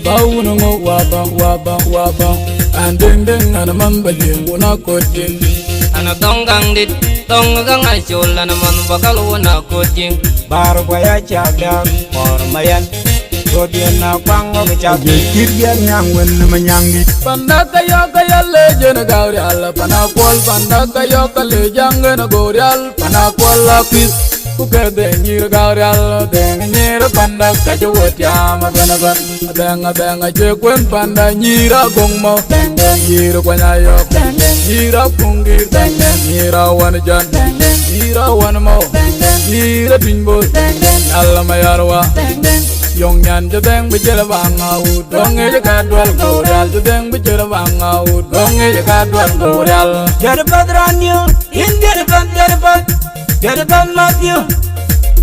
bawun ngo wabang and ding and mamba jing una coaching ana tongang dit tongang ay chula naman bakal una coaching bar kwaya chabda or mayan godian na kwango chabi kiryan yang wen manyangi panda kaya lejen gaurial panakol panda kaya lejang na gaurial panakol lapis kuke dengir gaurial dengir panda kaya wotia maganagan denga jekwen panda nyira gongmo nyira kwanyayo nyira pungir nyira wanjan nyira wanmo nyira pinbo alama yarwa Yong nyan jadeng bicara banga ud dong e kadwal goral jadeng bicara banga ud dong e kadwal goral jadapat ranyo in jadapat matyo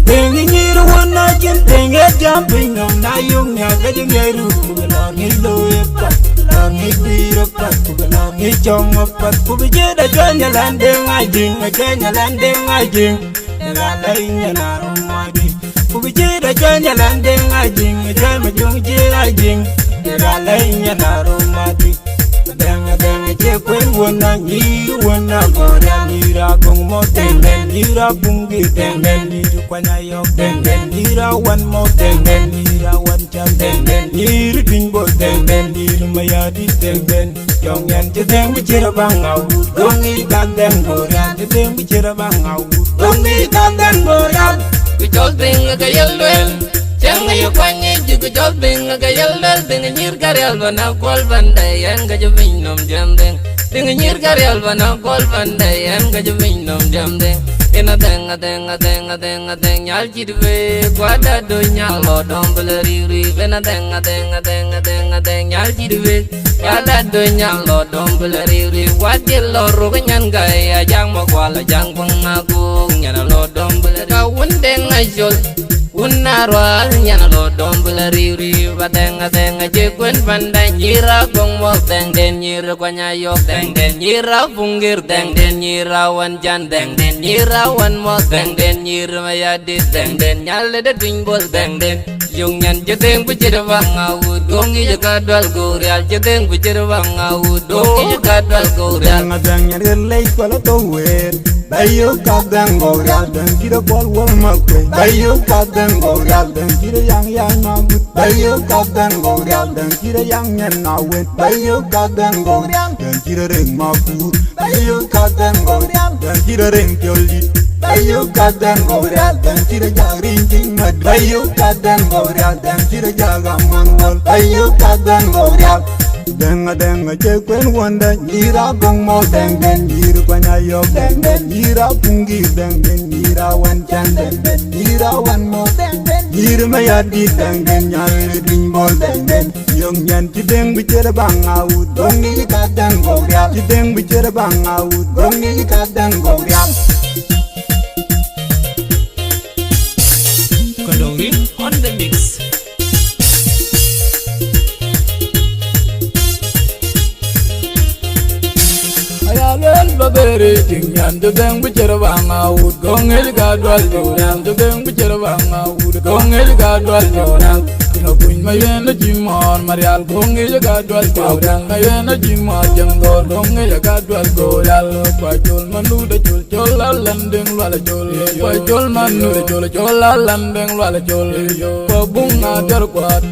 dengi nyiru wana jen dengi jumping on na yung nya kajeng nyiru kugalang ilo epat lang ibiro pat kugalang ichong epat kubijeda janya landeng ajing janya landeng ajing nalalay nya narumadi kubijeda janya landeng ajing jama jungji ajing nalalay nya narumadi denga jekwen wana nyiru wana goral nyira gong mo dengen nyira bungi dengen nyira kwanyayok dengen nyira wan mo dengen nyira wan chan dengen nyira pinbo dengen nyira mayadi dengen yong yan jedeng bicara bangau dongi kandeng goral jedeng bicara bangau dongi kandeng goral kujol ting kayal wel Jang ayo kwanye juga jobing gayal dal dengan nyir karyal bana kol bandayan gajabing nom jamdeng dengan nyir karyal bana kol bandayan gajabing nom jamdeng ina deng nyal jidwe kwada do nyalo dom beleri ina deng nyal jidwe kwada do nyalo dom beleri wadil loro kenyan gaya jang makwala jang pengagung nyana lo dom beleri kawun deng ajol Unarwal nyana lo dombula riuri batenga jekwen pandai nyira gong mo teng den nyira kwanya yok teng den nyira punggir teng den nyira wan jan teng den nyira wan mo teng den nyira mayadi teng den nyale de tingbol teng den yung nyan jeteng bicara bangau dongi jaga dal gorial jeteng bicara bangau dongi jaga dal gorial ngadang nyarelai kala tower bayo kadang gorial dan kira bol wal makwe bayo kadang gorial dan kira yang mabut bayo kadang gorial dan kira yang nyawen bayo kadang gorial dan kira reng mabut bayo kadang gorial dan kira reng pioli bayo kadang gorial dan kira jaring tingmat bayo kadang gorial dan kira jaga monwal bayo kadang gorial denga jekwen wanda nyira gong mo dengen nyira kwanyayok dengen nyira punggir dengen nyira wan chan dengen nyira wan mo dengen nyira mayadi dengen nyale dingbol dengen yong nyan tideng bicara bangau dongi kadang gorial tideng bicara bangau dongi kadang gorial Kondorin on the mix. Ayalel babere tingyan jadeng bicara bangau gongel gadwal goral jadeng bicara bangau gongel gadwal goral Kuin mayen na jimon marial gongel gadwal goral mayen na jimon jangdor gongel gadwal goral pajol manu de chol landeng wala chol pajol manu de chol landeng wala chol bunga darkwat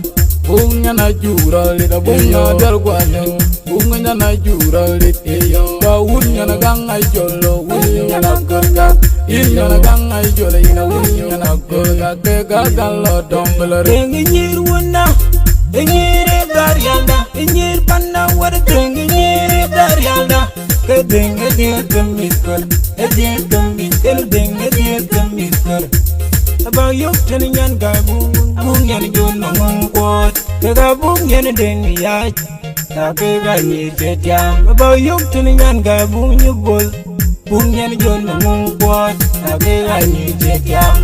bunga na jura lida bunga darkwat bunga na jura lida wunya na gangai jolo wunya na gorga inya na gangai jolo ina wunya na gorga ke gagalo dombler dengi nyir wona nyir garyalda nyir panna war dengi nyir garyalda ke dengi kemiskal dengi kemiskal aba yok tan nyan ga bung nyan jon mong kwat ke ga bung nyan dengi ya Tapi gani jam aba yok tan nyan ga bung nyubol bung nyan jon mong kwat tapi gani jam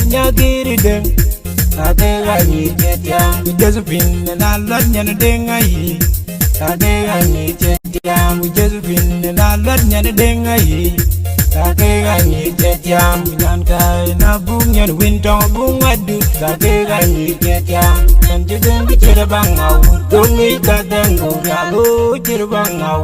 nyagiri deng tapi gani jam Josephine na lat nyan dengai tapi gani jam Josephine na lat nyan dengai Kake ganyi jetiam Nyan kai na bung nyan wintong bung adut Kake ganyi jetiam Dan judeng bicara bang awut Dongi kadang guralo jir bang awut